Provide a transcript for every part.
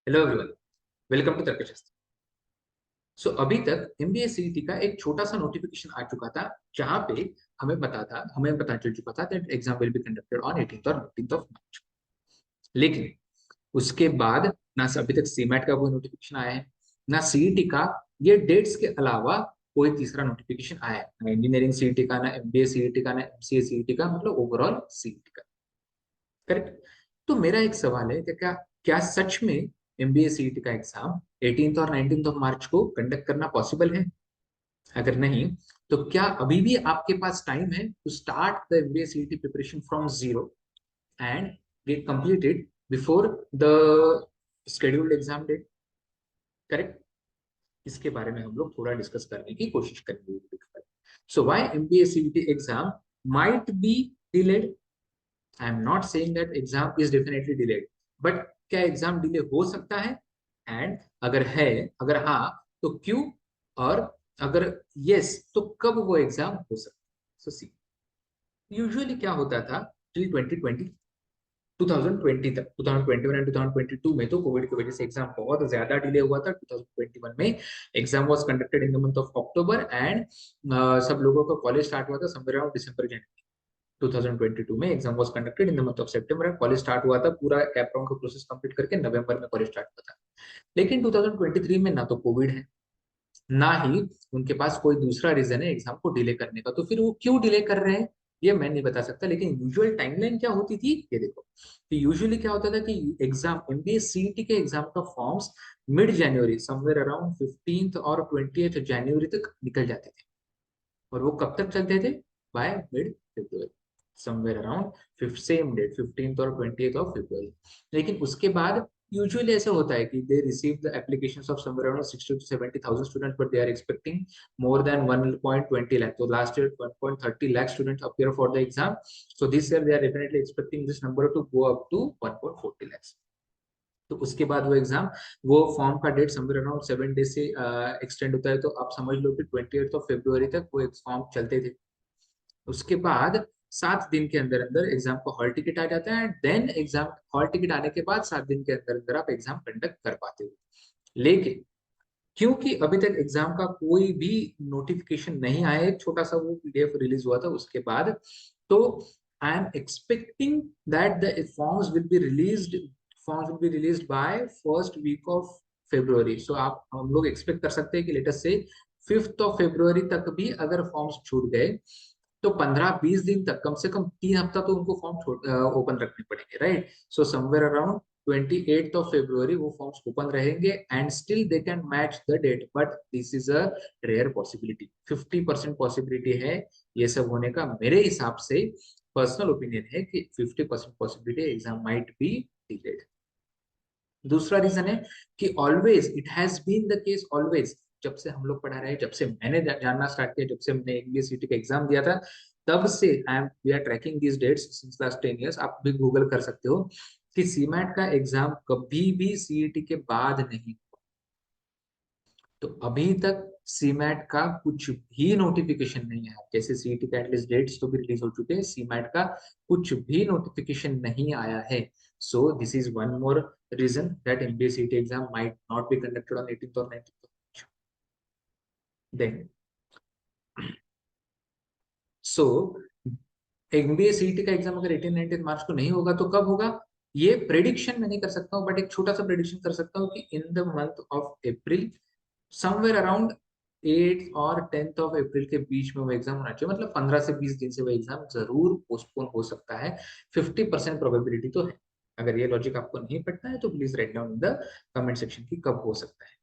Hello everyone, welcome to तर्कशास्त्र। सो अभी तक एमबीए सीईटी का एक छोटा सा नोटिफिकेशन आ चुका था, जहां पे हमें पता चल चुका था that exam will be conducted on 18th और 19th ऑफ मार्च। लेकिन उसके बाद ना अभी तक सीमैट का कोई नोटिफिकेशन आया है, ना सीईटी का। ये डेट्स के अलावा कोई तीसरा नोटिफिकेशन आया है, ना इंजीनियरिंग सीईटी का, ना एमबीए सीईटी का, ना एमसीए सीईटी का, मतलब ओवरऑल सीईटी का। करेक्ट। तो मेरा एक सवाल है कि क्या क्या सच में एमबीए सीईटी का एग्जाम 18th और 19th ऑफ मार्च को कंडक्ट करना पॉसिबल है? अगर नहीं, तो क्या अभी भी आपके पास टाइम है to start the MBA CET preparation from zero and get completed before the scheduled exam date? Correct. इसके बारे में हम लोग थोड़ा डिस्कस करने की कोशिश करेंगे। So why MBA CET exam might be delayed. I am not saying that exam is definitely delayed, but क्या एग्जाम डिले हो सकता है? एंड अगर हाँ, तो क्यों? और अगर यस, तो कब वो एग्जाम हो सकता है? सो सी, यूजुअली क्या होता था टिल 2020, 2020 तक, 2021 एंड 2022 में तो कोविड की वजह से एग्जाम बहुत ज्यादा डिले हुआ था। 2021 में exam was conducted in the month of October and सब लोगों का कॉलेज स्टार्ट हुआ था समवेयर अराउंड दिसंबर, जनवरी। 2022 में exam was conducted in the month of September and college start हुआ था, पूरा कैप राउंड का प्रोसेस कंप्लीट करके नवंबर में कॉलेज स्टार्ट हुआ था। लेकिन 2023 में ना तो कोविड है, ना ही उनके पास कोई दूसरा रीजन है एग्जाम को डिले करने का। तो फिर वो क्यों डिले कर रहे हैं, ये मैं नहीं बता सकता। लेकिन यूजुअल टाइमलाइन क्या होती थी, ये देखो। तो यूजुअली क्या होता था कि एग्जाम एमबीए सीईटी के एग्जाम का फॉर्म्स मिड जनवरी, समवेयर अराउंड 15th और 20th जनवरी तक निकल जाते थे। और वो कब तक चलते थे? By mid February, somewhere around fifth same date, 15th और 20th ऑफ फेब्रुअरी। लेकिन उसके बाद यूजुअली ऐसा होता है कि they receive the applications of somewhere around 60 to 70,000 students, but they are expecting more than 1.20 lakh। तो last year 1.30 lakh students appear for the exam. So this year they are definitely expecting this number to go up to 1.40 lakhs। तो उसके बाद वो exam, वो form का date somewhere around 7 days से extend होता है। तो आप समझ लो कि 28th ऑफ फेब्रुअरी तक वो फॉर्म चलते थे। उसके बाद 7 दिन के अंदर अंदर एग्जाम को हॉल टिकट आ जाता है, देन एग्जाम हॉल टिकट आने के बाद 7 दिन के अंदर अंदर आप एग्जाम कंडक्ट कर पाते हो। लेकिन क्योंकि अभी तक एग्जाम का कोई भी नोटिफिकेशन नहीं आया, एक छोटा सा वो पीडीएफ रिलीज हुआ था उसके बाद, तो I am expecting that the forms will be released by first week of February. So आप हम लोग एक्सपेक्ट कर सकते हैं कि लेटेस्ट से 5th ऑफ फेब्रुअरी तक भी अगर फॉर्म्स छूट गए, तो 15-20 दिन तक, कम से कम 3 हफ्ता तो उनको फॉर्म ओपन रखने पड़ेंगे, right? So somewhere around 28th of February वो फॉर्म्स ओपन रहेंगे and still they can match the date, but this is a rare possibility. 50% possibility है ये सब होने का। मेरे हिसाब से पर्सनल ओपिनियन है कि 50% possibility exam might be delayed. दूसरा रीजन है कि always it has been the case, always जब से हम लोग पढ़ा रहे हैं, जब से मैंने जानना स्टार्ट किया, जब से मैंने एमबीए का एग्जाम दिया था, तब से I am we are tracking these dates since last 10 years। आप भी गूगल कर सकते हो कि सीमैट का एग्जाम कभी भी सीईटी के बाद नहीं। तो अभी तक सीमैट का कुछ भी नोटिफिकेशन नहीं आया। जैसे सीईटी का एटलीस्ट डेट्स तो भी रिलीज हो चुके हैं, सीमैट का कुछ भी नोटिफिकेशन नहीं आया है। So this is one more reason that MBA CET exam might not be conducted on 18th और 19th। Then so MBA CET का एग्जाम अगर 18-19 मार्च को नहीं होगा तो कब होगा? ये प्रेडिक्शन मैं नहीं कर सकता हूँ, बट एक छोटा सा प्रेडिक्शन कर सकता हूँ कि in the month of April, somewhere around 8th और 10th ऑफ अप्रैल के बीच में वो एग्जाम होना चाहिए। मतलब 15 से 20 दिन से वो एग्जाम जरूर पोस्टपोन हो सकता है। 50% प्रोबेबिलिटी तो है। अगर ये लॉजिक आपको नहीं पड़ता है तो please write down in the comment section की कब हो सकता है।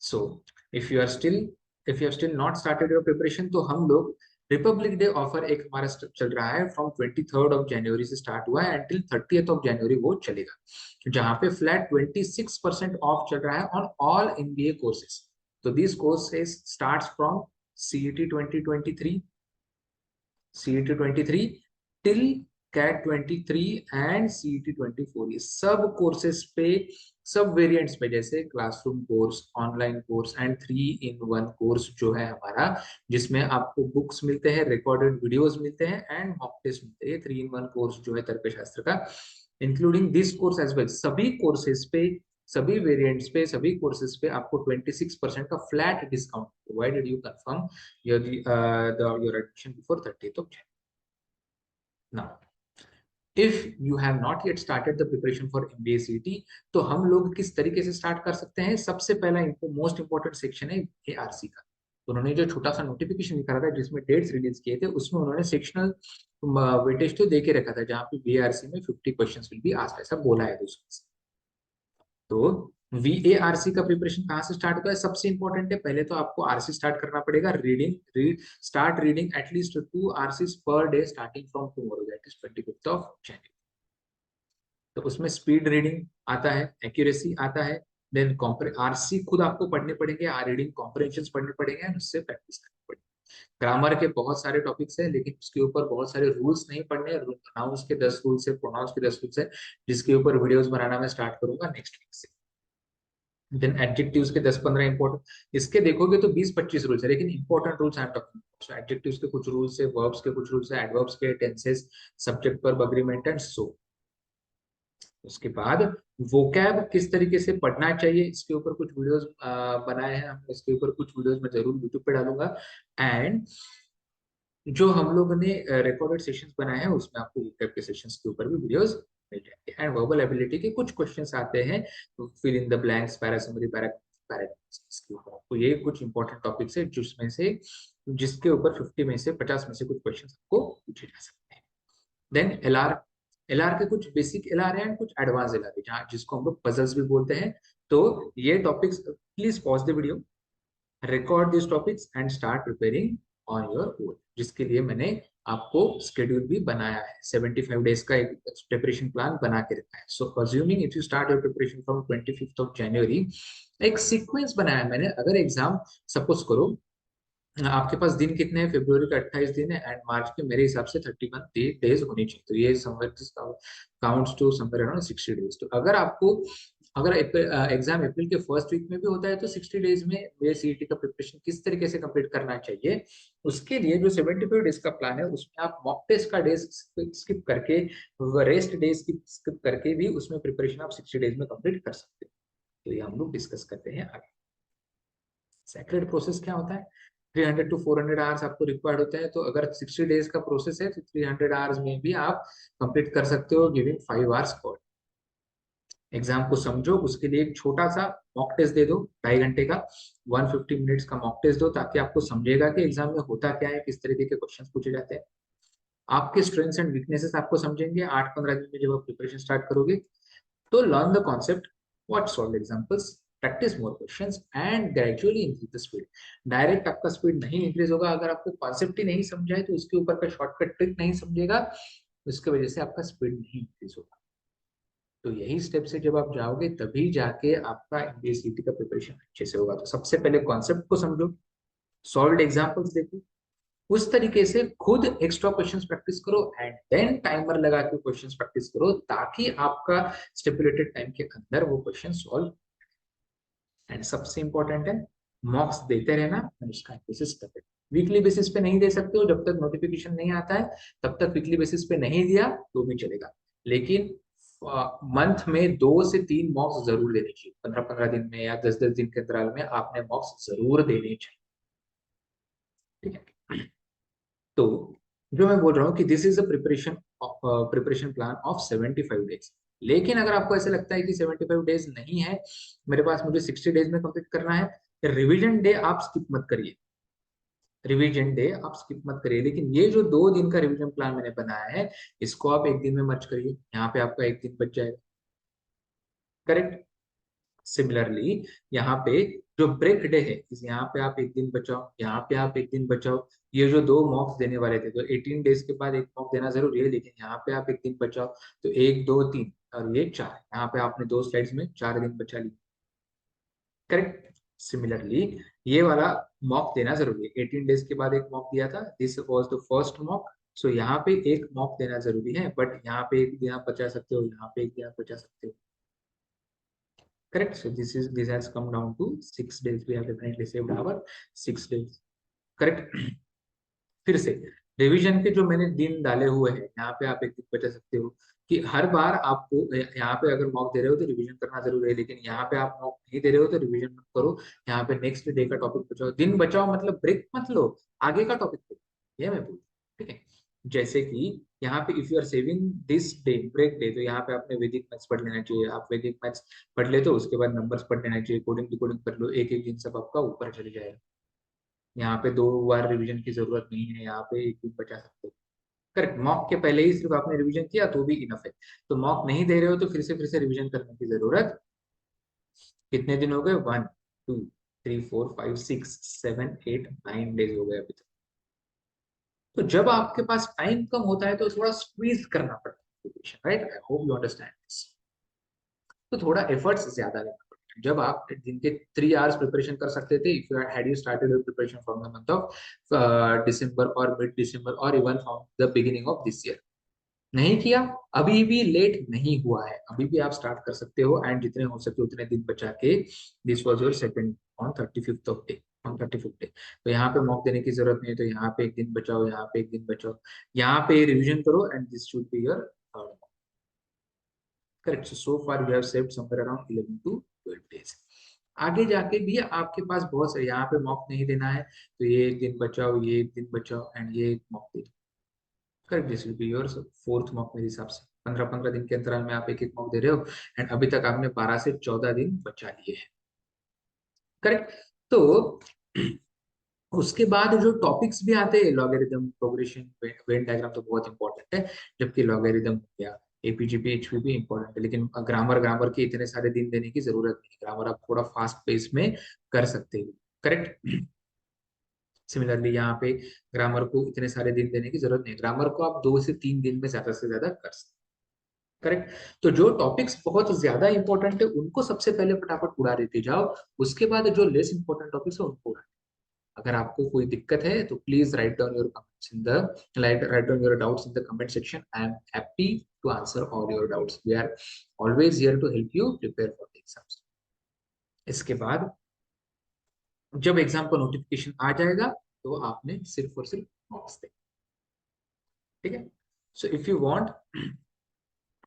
So if you are still if you are still not started your preparation, तो हम लोग रिपब्लिक डे ऑफर एक हमारा चल रहा है, फ्रॉम 23rd ऑफ जनवरी से स्टार्ट हुआ है एंटिल 30th ऑफ जनवरी वो चलेगा, जहां पे फ्लैट 26% ऑफ चल रहा है ऑन ऑल एमबीए कोर्सेज। तो this courses starts from CET 2023, CET 23 till CAT 23 and CET 24। ये सब कोर्सेज पे, सब वेरिएंट्स पे, जैसे classroom course, online course and 3-in-1 course जो है हमारा, जिसमें आपको बुक्स मिलते हैं, रिकॉर्डेड वीडियोस मिलते हैं एंड मॉक टेस्ट मिलते हैं। 3-in-1 कोर्स जो है तर्कशास्त्र का, including this course as well, सभी कोर्सेज पे सभी वेरिएंट्स पे, सभी कोर्सेज पे आपको 26% का flat discount, provided you confirm your admission before 30th of January. Now if you have not yet started the preparation for MBA सीटी, तो हम लोग किस तरीके से स्टार्ट कर सकते हैं? सबसे पहला मोस्ट इंपॉर्टेंट सेक्शन है एआरसी का। उन्होंने जो छोटा सा नोटिफिकेशन निकाला था जिसमें डेट्स रिलीज किए थे, उसमें उन्होंने सेक्शनल वेटेज तो दे के रखा था, जहाँ पे बीआरसी में 50 क्वेश्चंस विल बी आस्क्ड, ऐसा बोला है दूसरे से। तो वीएआरसी का प्रिपरेशन कहाँ से स्टार्ट होता है? सबसे इंपॉर्टेंट है, पहले तो आपको आरसी स्टार्ट करना पड़ेगा। Start reading at least 2 RCs per day starting from tomorrow, that is 25th of जनवरी। तो उसमें स्पीड रीडिंग आता है, एक्यूरेसी आता है, देन आरसी खुद आपको पढ़ने पड़ेंगे, आर रीडिंग कॉम्प्रिहेंशन पढ़ने पड़ेंगे एंड उससे प्रैक्टिस करनी पड़ेगी। ग्रामर के बहुत सारे टॉपिक्स हैं, लेकिन उसके ऊपर बहुत सारे रूल्स नहीं पढ़ने। नाउंस के 10 रूल्स है, प्रोनाउंस के 10 रूल्स है, जिसके ऊपर वीडियोस बनाना मैं स्टार्ट करूंगा नेक्स्ट वीक से। देन एडजेक्टिव्स के 10-15 इंपॉर्टेंट, इसके देखोगे तो 20-25 रूल्स है, लेकिन important rules I am talking. So adjectives के कुछ रूल्स है, वर्ब्स के कुछ रूल्स है, एडवर्ब्स के, tenses, subject verb agreement and so. उसके बाद वोकैब किस तरीके से पढ़ना चाहिए, इसके ऊपर कुछ वीडियोस बनाए हैं हम, इसके ऊपर कुछ वीडियोस मैं जरूर यूट्यूब पे डालूंगा। एंड जो हम लोगों ने रिकॉर्डेड सेशंस बनाए हैं, उसमें आपको वोकैब के सेशंस के ऊपर भी वीडियोस मिल जाएंगे। एंड वर्बल एबिलिटी के कुछ क्वेश्चंस आते हैं, fill in the blanks, para summary, para इसके ऊपर तो ये कुछ इंपॉर्टेंट टॉपिक्स है, जिसमें से जिसके ऊपर 50 में से 50 में से कुछ क्वेश्चंस आपको पूछे जा सकते हैं। देन एलआर, एलआर के कुछ बेसिक एलआर है एंड कुछ एडवांस एलआर है, जहाँ जिसको हम लोग पजल्स भी बोलते हैं। तो ये topics, please pause the video, record this topics and start preparing on your own, जिसके लिए मैंने आपको स्केड्यूल भी बनाया है, 75 डेज का एक प्रिपरेशन प्लान बना के रखा है। So assuming if you start your preparation from 25th of January, एक सीक्वेंस बनाया है मैंने। अगर एग्जाम सपोज करो आपके पास दिन कितने हैं, फरवरी का 28 दिन है एंड मार्च के मेरे हिसाब से 31 डेज होनी चाहिए, तो ये somewhere counts to somewhere around 60 days. तो अगर आपको, अगर एग्जाम अप्रैल के फर्स्ट वीक में भी होता है, तो 60 डेज में ये सीईटी का प्रिपरेशन किस तरीके से कंप्लीट करना चाहिए, उसके लिए जो 75 डेज का प्लान है, उसमें आप मॉक टेस्ट का डेज स्किप करके, रेस्ट डेज स्किप करके भी उसमें प्रिपरेशन आप 60 डेज में कंप्लीट कर सकते हैं। तो ये हम लोग डिस्कस करते हैं आगे। सेक्रेट प्रोसेस क्या होता है? 300 to 400 आवर्स आपको रिक्वायर्ड होता है, तो अगर 60 डेज का प्रोसेस है तो 300 आवर्स में भी आप कंप्लीट कर सकते हो, गिविंग 5 आवर्स पर। एग्जाम को समझो, उसके लिए एक छोटा सा मॉक टेस्ट दे दो, 2.5 घंटे का, 150 मिनट्स का मॉक टेस्ट दो, ताकि आपको समझेगा कि एग्जाम में होता क्या है, किस तरीके के क्वेश्चन पूछे जाते हैं। आपके स्ट्रेंथ्स एंड वीकनेसेस आपको समझेंगे 8-15 दिन में जब आप प्रिपरेशन स्टार्ट करोगे। तो learn the concept, what solve examples, practice more questions and gradually increase the speed. Direct आपका स्पीड नहीं इंक्रीज होगा, अगर आपको कॉन्सेप्ट ही नहीं समझाए तो उसके ऊपर का शॉर्टकट ट्रिक नहीं समझेगा, उसकी वजह से आपका स्पीड नहीं इंक्रीज होगा। तो यही स्टेप से जब आप जाओगे, तभी जाके आपका एमबीए का प्रिपरेशन अच्छे से होगा। तो सबसे पहले कॉन्सेप्ट को समझो, सॉल्व एग्जांपल्स देखो, उस तरीके से खुद एक्स्ट्रा क्वेश्चंस प्रैक्टिस करो एंड देन टाइमर लगा के क्वेश्चंस प्रैक्टिस करो, ताकि आपका स्टिपुलेटेड टाइम के अंदर वो क्वेश्चन सॉल्व। एंड सबसे इंपॉर्टेंट है, मॉक्स देते रहना और उसका एनालिसिस करते रहना। वीकली बेसिस पे नहीं दे सकते हो, जब तक नोटिफिकेशन नहीं आता है तब तक वीकली बेसिस पे नहीं दिया तो भी चलेगा, लेकिन मंथ में 2 से 3 मॉक्स जरूर देने चाहिए, 15-15 दिन में या 10-10 दिन के अंतराल में आपने मॉक्स जरूर देने चाहिए। ठीक है, तो जो मैं बोल रहा हूँ कि this is a preparation plan of 75 days. लेकिन अगर आपको ऐसे लगता है कि 75 डेज नहीं है मेरे पास, मुझे 60 डेज में कंप्लीट करना है, रिवीजन डे आप स्किप मत करिए, रिवीजन डे आप स्किप मत करिए, लेकिन ये जो 2 दिन का रिवीजन प्लान मैंने बनाया है, इसको आप एक दिन में मर्ज करिए, यहाँ पे आपका एक दिन बच जाएगा। करेक्ट। सिमिलरली यहाँ पे जो ब्रेक डे है, यहाँ पे आप एक दिन बचाओ, यहाँ पे आप एक दिन बचाओ। ये जो 2 मॉक्स देने वाले थे, तो 18 डेज के बाद एक मॉक देना जरूरी है, लेकिन यहाँ पे आप एक दिन बचाओ, तो 1, 2, 3 और ये 4, यहाँ पे आपने 2 स्लाइड्स में 4 दिन बचा ली। करेक्ट। सिमिलरली ये वाला मॉक देना जरूरी है, 18 डेज के बाद एक मॉक दिया था, this was the first mock. So यहाँ पे एक मॉक देना जरूरी है, बट यहाँ पे एक दिन आप बचा सकते हो, यहाँ पे एक दिन आप बचा सकते हो। Correct. So this has come down to 6 days. We have definitely saved our 6 days. Correct. फिर से रिवीजन के जो मैंने दिन डाले हुए हैं, यहाँ पे आप एक दिन बचा सकते हो कि हर बार आपको यहाँ पे अगर मॉक दे रहे हो तो रिवीजन करना जरूरी है, लेकिन यहाँ पे आप मॉक नहीं दे रहे हो तो रिवीजन मत करो। यहाँ पे नेक्स्ट डे का टॉपिक बचाओ, दिन बचाओ मतलब ब्रेक मत लो, आगे का टॉपिक ये मैं बोलूँ। ठीक है, जैसे कि यहाँ पे if you are saving this day break day, तो यहाँ पे आपने वैदिक मैथ्स पढ़ लेना चाहिए। आप वैदिक मैथ्स पढ़ ले तो उसके बाद नंबर्स पढ़ लेना चाहिए, कोडिंग डिकोडिंग कर लो, एक एक दिन सब आपका ऊपर चले जाएगा। यहाँ पे 2 बार रिवीजन की जरूरत नहीं है, यहाँ पे एक दिन बचा सकते हो। करेक्ट, मॉक के पहले ही सिर्फ आपने रिवीजन किया तो भी इनफ है। तो मॉक नहीं दे रहे हो तो फिर से रिवीजन करने की जरूरत। कितने दिन हो गए? 1 2 3 4 5 6 7 8 9 डेज हो गए अभी तक। तो जब आपके पास टाइम कम होता है तो थोड़ा स्क्वीज करना पड़ता है, right? I hope you understand this. तो थोड़ा एफर्ट्स ज्यादा लेना पड़ता है। जब आप दिन के 3 आवर्स प्रिपरेशन कर सकते थे, if you had you started your preparation from the month of December और मिड दिसंबर और even from the beginning of this year, नहीं किया, अभी भी लेट नहीं हुआ है, अभी भी आप स्टार्ट कर सकते हो। एंड जितने हो सके उतने दिन बचा के, this was your second on 35th of day, on 35th day. तो यहाँ पे मॉक देने की जरूरत नहीं है, तो यहाँ पे एक दिन बचाओ, यहाँ पे एक दिन बचाओ, यहाँ पे रिवीजन करो and this should be your third. Correct, so far we have saved somewhere around 11 to 12 days. आगे जाके भी आपके पास बहुत सारे, यहाँ पे मॉक नहीं देना है तो ये एक दिन बचाओ, ये एक दिन बचाओ एंड ये एक मॉक दे दो। Correct, this will be your fourth mock मेरे हिसाब से। 15-15 दिन के अंतराल में आप एक एक मॉक दे रहे हो एंड अभी तक आपने 12 से 14 दिन बचा लिए हैं। करेक्ट। तो उसके बाद जो टॉपिक्स भी आते हैं, लॉगरिथम, प्रोग्रेशन, वेन डायग्राम तो बहुत इंपॉर्टेंट है, जबकि लॉगरिथम हो गया, एपीजीपी एचपीपी इंपॉर्टेंट है, लेकिन ग्रामर ग्रामर के इतने सारे दिन देने की जरूरत नहीं। ग्रामर आप थोड़ा फास्ट पेस में कर सकते हो। करेक्ट। सिमिलरली यहाँ पे ग्रामर को इतने सारे दिन देने की जरूरत नहीं, ग्रामर को आप 2 से 3 दिन में ज्यादा से ज्यादा कर सकते। करेक्ट। तो जो टॉपिक्स बहुत ज्यादा इंपॉर्टेंट है उनको सबसे पहले फटाफट उड़ा देते जाओ, उसके बाद जो लेस इंपॉर्टेंट टॉपिक्स है उनको उड़ा। अगर आपको कोई दिक्कत है तो please write down your comments in the, write down your doubts in the comment section. I am happy to answer all your doubts. We are always here to help you prepare for the exams. इसके बाद जब exam का notification आ जाएगा तो आपने सिर्फ और सिर्फ मार्क्स दें। ठीक है। So if you want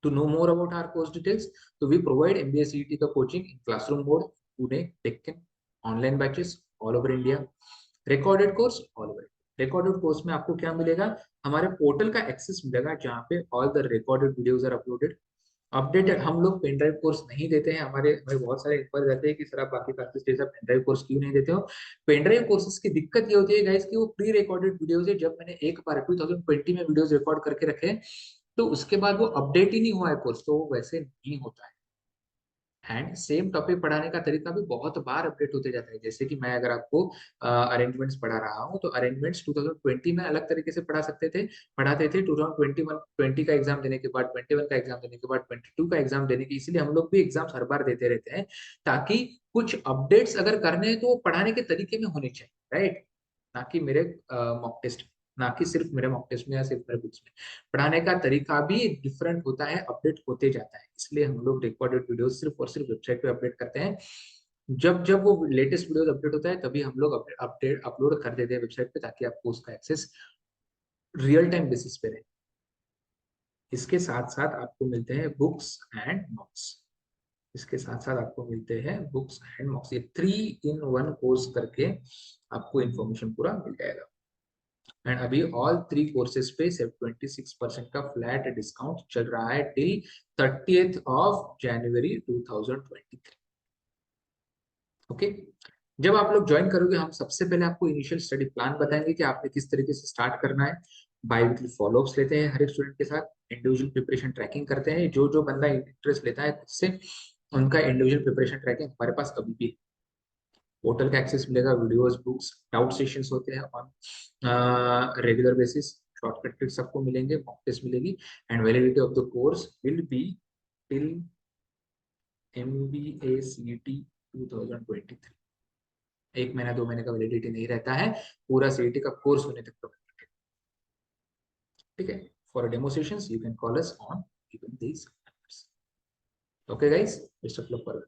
to know more about our course details, so we provide MBA CET का coaching in classroom mode, Pune, Deccan, online batches all over India, recorded course all over. recorded course में आपको क्या मिलेगा? हमारे portal का access मिलेगा जहाँ पे all the recorded videos are uploaded, updated. हम लोग पेन ड्राइव कोर्स नहीं देते हैं। हमारे हमें बहुत सारे इंक्वायरी रहते हैं कि सर आप बाकी क्लासेस जैसा पेन ड्राइव कोर्स क्यों नहीं देते हो? पेन ड्राइव कोर्सेज की दिक्कत ये होती है गाइस कि वो प्री रिकॉर्डेड वीडियोस है। जब मैंने एक बार 2020 में वीडियोस रिकॉर्ड करके रखे तो उसके बाद वो अपडेट ही नहीं हुआ है कोर्स, तो वो वैसे नहीं होता है। एंड सेम टॉपिक पढ़ाने का तरीका भी बहुत बार अपडेट होते जाता है। जैसे कि मैं अगर आपको अरेंजमेंट्स पढ़ा रहा हूँ तो अरेंजमेंट्स 2020 में अलग तरीके से पढ़ाते थे 2021 20 का एग्जाम देने के बाद, 21 का एग्जाम देने के बाद, 22 का एग्जाम देने के, इसीलिए हम लोग भी एग्जाम्स हर बार देते रहते हैं ताकि कुछ अपडेट्स अगर करने हैं तो वो पढ़ाने के तरीके में होने चाहिए, राइट? ना कि मेरे मॉक टेस्ट, ना कि सिर्फ मेरे मॉक टेस्ट में या सिर्फ मेरे बुक्स में। पढ़ाने का तरीका भी डिफरेंट होता है, अपडेट होते जाता है, इसलिए हम लोग रिकॉर्डेड वीडियो सिर्फ और सिर्फ वेबसाइट पे अपडेट करते हैं। जब जब वो लेटेस्ट वीडियोस अपडेट होता है तभी हम लोग अपडेट अपलोड कर देते हैं वेबसाइट पे, ताकि आपको उसका एक्सेस रियल टाइम बेसिस पे रहे। इसके साथ साथ आपको मिलते हैं बुक्स एंड नोट्स। इसके साथ साथ आपको मिलते हैं बुक्स एंड नोट्स, ये 3 in 1 कोर्स करके आपको इन्फॉर्मेशन पूरा मिल जाएगा। एंड अभी ऑल 3 कोर्सेज पे सिर्फ 26% का फ्लैट डिस्काउंट चल रहा है till 30th of January 2023। Okay. जब आप लोग ज्वाइन करोगे हम सबसे पहले आपको इनिशियल स्टडी प्लान बताएंगे कि आपने किस तरीके से स्टार्ट करना है। बाई वीकली फॉलोअप्स लेते हैं हर एक स्टूडेंट के साथ, इंडिविजुअल प्रिपरेशन ट्रैकिंग करते हैं। जो जो बंदा इंटरेस्ट लेता है खुद से, उनका इंडिविजुअल प्रिपरेशन ट्रैकिंग हमारे पास अभी भी। पोर्टल का एक्सेस मिलेगा, वीडियोस, बुक्स, डाउट सेशंस होते हैं on regular basis, shortcut tricks सबको मिलेंगे, मॉक टेस्ट मिलेगी। And validity of the course will be till MBA CET 2023। 1 महीना 2 महीने का वैलिडिटी नहीं रहता है, पूरा CET का कोर्स होने तक का। ठीक है। For demo sessions you can call us on even these numbers. Okay guys, best of luck for